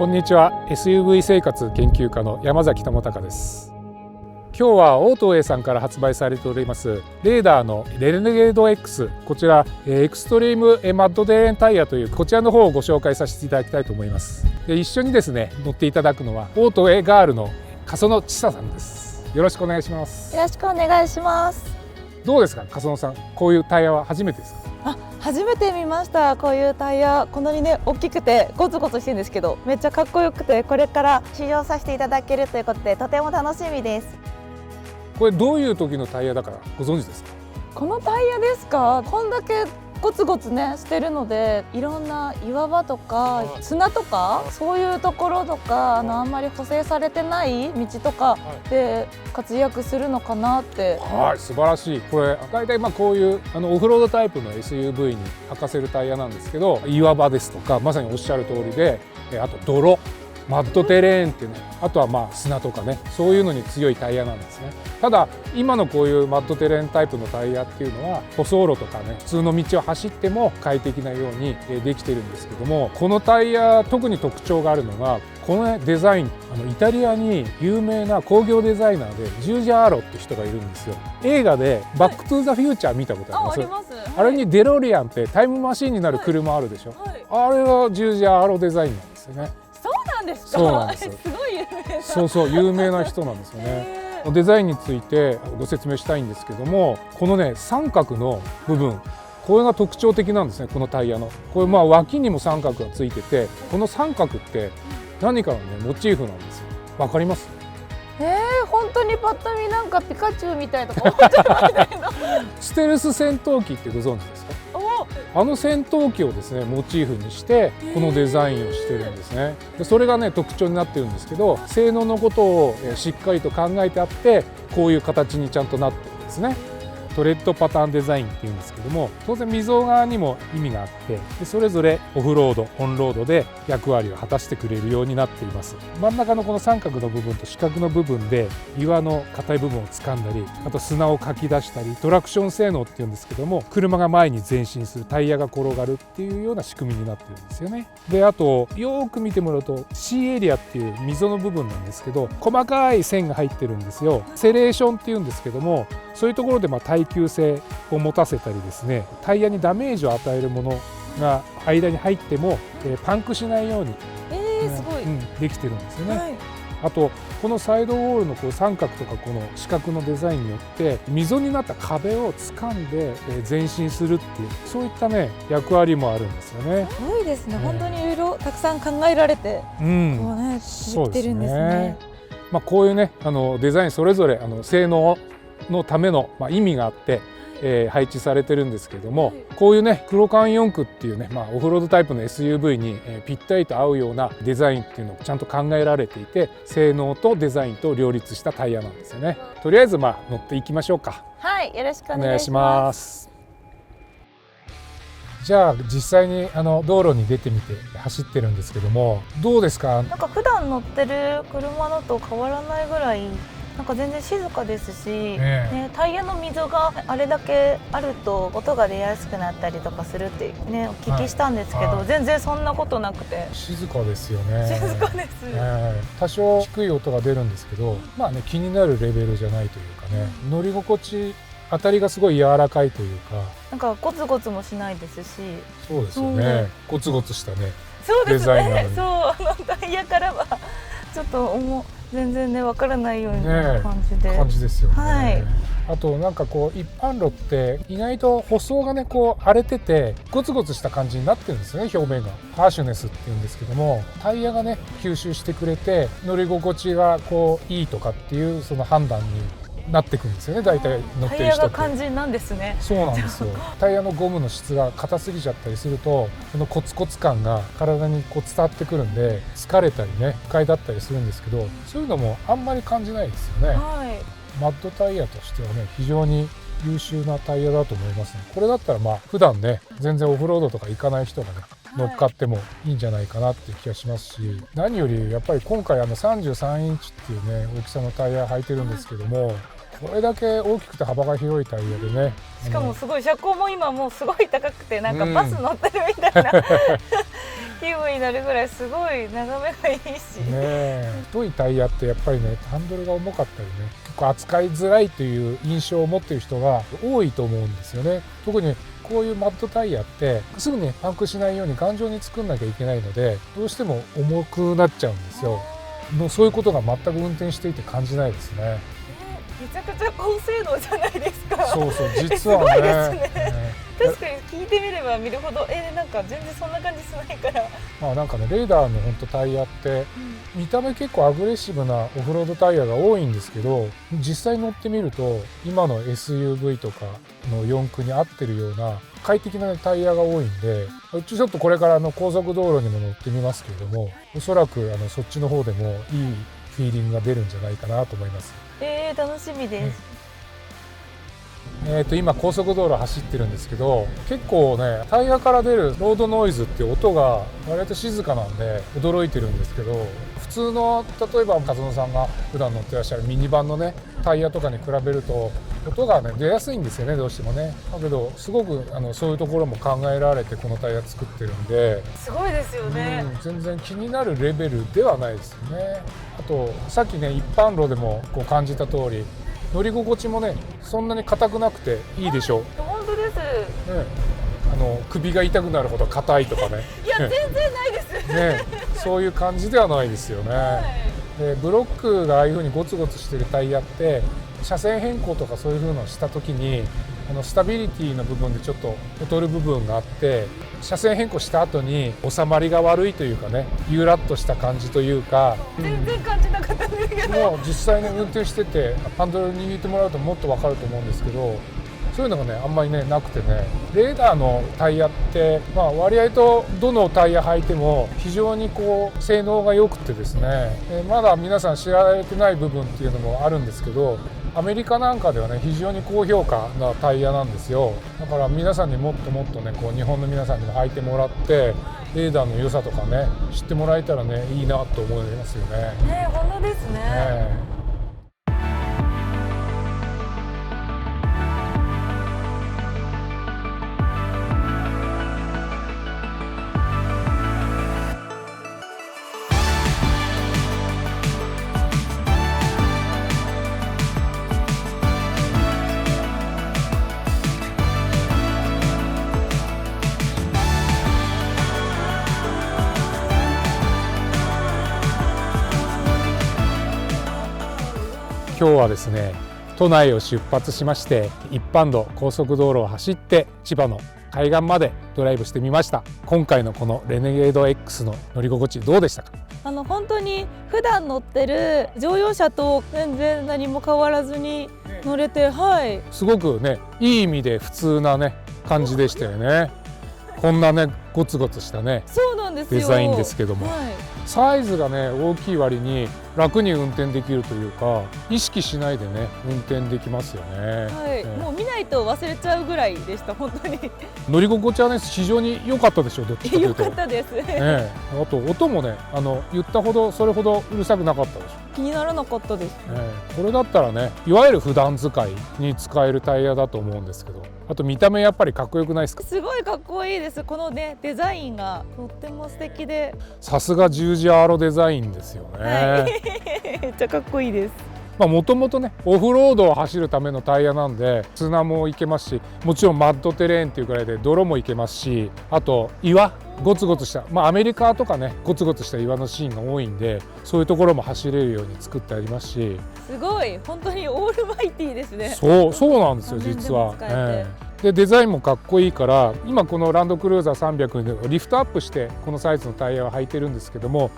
こんにちは。 SUV 生活研究家の山崎智隆です。今日はオートウェイさんから発売されておりますレーダーのレネゲード X、 こちらエクストリームマッドテレーンタイヤというこちらの方をご紹介させていただきたいと思います。で一緒にですね乗っていただくのはオートウェイガールの笠野千沙さんです。よろしくお願いします。よろしくお願いします。どうですか笠野さん、こういうタイヤは初めてですか？初めて見ました。こういうタイヤ、こんなにね大きくてゴツゴツしてるんですけど、めっちゃかっこよくて、これから試乗させていただけるということでとても楽しみです。これどういう時のタイヤだからご存知ですか？このタイヤですか？こんだけゴツゴツねしてるので、いろんな岩場とか砂とかそういうところとか、あんまり補正されてない道とかで活躍するのかなって。はい、素晴らしい。これ大体こういうオフロードタイプの SUV に履かせるタイヤなんですけど、岩場ですとかまさにおっしゃる通りで、あと泥、マッドテレーンっていうね、あとは砂とかね、そういうのに強いタイヤなんですね。ただ今のこういうマッドテレーンタイプのタイヤっていうのは舗装路とかね、普通の道を走っても快適なようにできてるんですけども、このタイヤ特に特徴があるのがこのデザイン。イタリアに有名な工業デザイナーでジュージャーロって人がいるんですよ。映画でバックトゥザフューチャー見たことあります？あれにデロリアンってタイムマシーンになる車あるでしょ、あれはジュージャーロデザインなんですよね。そうなんですか？そうなんですよ。すごい有名な。そう有名な人なんですよね。デザインについてご説明したいんですけども、このね三角の部分、これが特徴的なんですね。このタイヤのこれ脇にも三角がついてて、この三角って何かのねモチーフなんですよ。わかります？本当にパッと見なんかピカチュウみたいとか思っちゃいましたけどステルス戦闘機ってご存知ですか？あの戦闘機をですねモチーフにしてこのデザインをしてるんですね。でそれがね特徴になってるんですけど、性能のことをしっかりと考えてあってこういう形にちゃんとなってるんですね。トレッドパターンデザインっていうんですけども、当然溝側にも意味があって、でそれぞれオフロードオンロードで役割を果たしてくれるようになっています。真ん中のこの三角の部分と四角の部分で岩の硬い部分を掴んだり、あと砂をかき出したり、トラクション性能っていうんですけども、車が前に前進する、タイヤが転がるっていうような仕組みになってるんですよね。であとよく見てもらうと C エリアっていう溝の部分なんですけど、細かい線が入ってるんですよ。セレーションっていうんですけども、そういうところで耐久性を持たせたりですね、タイヤにダメージを与えるものが間に入ってもパンクしないように、すごいできてるんですよね。あとこのサイドウォールの三角とかこの四角のデザインによって溝になった壁を掴んで前進するっていう、そういったね役割もあるんですよね。すごいですね。本当にいろいろたくさん考えられて、こうねできてるんですね。こういうねデザインそれぞれ性能のための意味があって配置されてるんですけども、こういうねクロカン4駆っていうねオフロードタイプの SUV にぴったりと合うようなデザインっていうのをちゃんと考えられていて、性能とデザインと両立したタイヤなんですよね。とりあえず乗っていきましょうか。はい、よろしくお願いします。じゃあ実際に道路に出てみて走ってるんですけども、どうですか？なんか普段乗ってる車のと変わらないぐらい、なんか全然静かですし、タイヤの溝があれだけあると音が出やすくなったりとかするってねお聞きしたんですけど、全然そんなことなくて静かですよね。静かです。多少低い音が出るんですけど、気になるレベルじゃないというかね、乗り心地当たりがすごい柔らかいというか、なんかゴツゴツもしないですし。そうですよね。ゴツゴツしたねデザインなのに。タイヤからはちょっと全然ね分からないような感じですよね。あとなんかこう一般路って意外と舗装がね荒れててゴツゴツした感じになってるんですよね。表面がハーシュネスっていうんですけども、タイヤがね吸収してくれて乗り心地がいいとかっていうその判断になっていくんですよね。大体乗ってる人ってタイヤが肝心なんですね。そうなんですよ。タイヤのゴムの質が硬すぎちゃったりすると、このコツコツ感が体に伝わってくるんで疲れたりね不快だったりするんですけど、そういうのもあんまり感じないですよね。マッドタイヤとしてはね非常に優秀なタイヤだと思いますね。これだったら普段ね全然オフロードとか行かない人がね乗っかってもいいんじゃないかなっていう気がしますし、何よりやっぱり今回33インチっていうね大きさのタイヤ履いてるんですけども、これだけ大きくて幅が広いタイヤでね、しかもすごい車高も今もうすごい高くてなんかバス乗ってるみたいな、気分になるぐらいすごい眺めがいいし太いタイヤってやっぱりねハンドルが重かったりね結構扱いづらいという印象を持っている人が多いと思うんですよね。特にこういうマッドタイヤってすぐにパンクしないように頑丈に作んなきゃいけないのでどうしても重くなっちゃうんですよ。そういうことが全く運転していて感じないですね。めちゃくちゃ高性能じゃないですか。そうそう実はね確かに聞いてみれば見るほどなんか全然そんな感じしないから。まあなんかねレーダーの本当タイヤって見た目結構アグレッシブなオフロードタイヤが多いんですけど実際乗ってみると今の SUV とかの四駆に合ってるような快適なタイヤが多いんでちょっとこれから高速道路にも乗ってみますけれどもおそらくそっちの方でもいいフィーリングが出るんじゃないかなと思います。楽しみです。今高速道路走ってるんですけど結構ねタイヤから出るロードノイズって音が割と静かなんで驚いてるんですけど普通の例えば和野さんが普段乗ってらっしゃるミニバンのねタイヤとかに比べると音がね出やすいんですよねどうしてもね。だけどすごくそういうところも考えられてこのタイヤ作ってるんですごいですよね、全然気になるレベルではないですよね。あとさっきね一般路でもこう感じた通り乗り心地もねそんなに硬くなくていいでしょう。本当です、首が痛くなるほど硬いとかねいや全然ないですそういう感じではないですよね、でブロックがああいう風にゴツゴツしてるタイヤって車線変更とかそういう風のをした時にスタビリティの部分でちょっと劣る部分があって車線変更した後に収まりが悪いというかねゆらっとした感じというか全然感じなかったんですけど、もう実際ね運転しててハンドル握ってもらうともっと分かると思うんですけどそういうのがねあんまりねなくてねレーダーのタイヤって、割合とどのタイヤ履いても非常にこう性能が良くてですねまだ皆さん知られてない部分っていうのもあるんですけどアメリカなんかではね非常に高評価なタイヤなんですよ。だから皆さんにもっともっとねこう日本の皆さんにも履いてもらってレーダーの良さとかね知ってもらえたらねいいなと思いますよね。本当ですね。今日はですね都内を出発しまして一般道高速道路を走って千葉の海岸までドライブしてみました。今回のこのレネゲード X の乗り心地どうでしたか？本当に普段乗ってる乗用車と全然何も変わらずに乗れて、すごくねいい意味で普通なね感じでしたよね。こんなねゴツゴツしたねそうなんですよデザインですけども、サイズがね大きい割に楽に運転できるというか意識しないでね運転できますよね。もう見ないと忘れちゃうぐらいでした本当に。乗り心地はね非常に良かったでしょう。どっちかというと良かったです、あと音もね言ったほどそれほどうるさくなかったでしょ。気にならなかったです、これだったらねいわゆる普段使いに使えるタイヤだと思うんですけどあと見た目やっぱりかっこよくないですか？すごいかっこいいです。このねデザインがとっても素敵でさすが十字アーロデザインですよね、めっちゃかっこいいです。もともとねオフロードを走るためのタイヤなんで砂も行けますしもちろんマッドテレーンっていうくらいで泥も行けますしあと岩ゴツゴツした、アメリカとかねゴツゴツした岩のシーンが多いんでそういうところも走れるように作ってありますしすごい本当にオールマイティーですね。そうなんですよ実は。でデザインもかっこいいから今このランドクルーザー300でリフトアップしてこのサイズのタイヤを履いてるんですけども、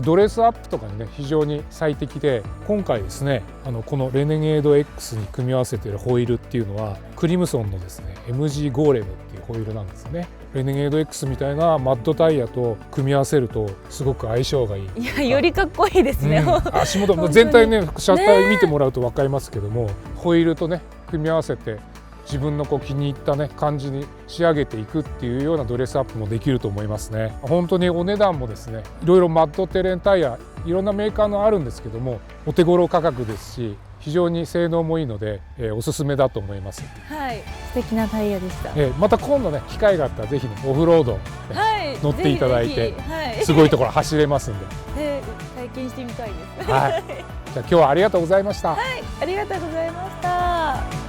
ドレスアップとかにね非常に最適で今回ですねこのレネゲード X に組み合わせているホイールっていうのはクリムソンのですね MG ゴーレムっていうホイールなんですね。レネゲード X みたいなマッドタイヤと組み合わせるとすごく相性がいい。いやよりかっこいいですね、足元全体ね車体見てもらうと分かりますけども、ホイールとね組み合わせて自分の気に入ったね感じに仕上げていくっていうようなドレスアップもできると思いますね。本当にお値段もですねいろいろマッドテレーンタイヤいろんなメーカーのあるんですけどもお手頃価格ですし非非常に性能もいいので、おすすめだと思います。はい、素敵なタイヤでした。また今度ね機会があったらぜひねオフロード、乗っていただいて、すごいところ走れますんで、体験してみたいです。はい、じゃあ今日はありがとうございました。はい、ありがとうございました。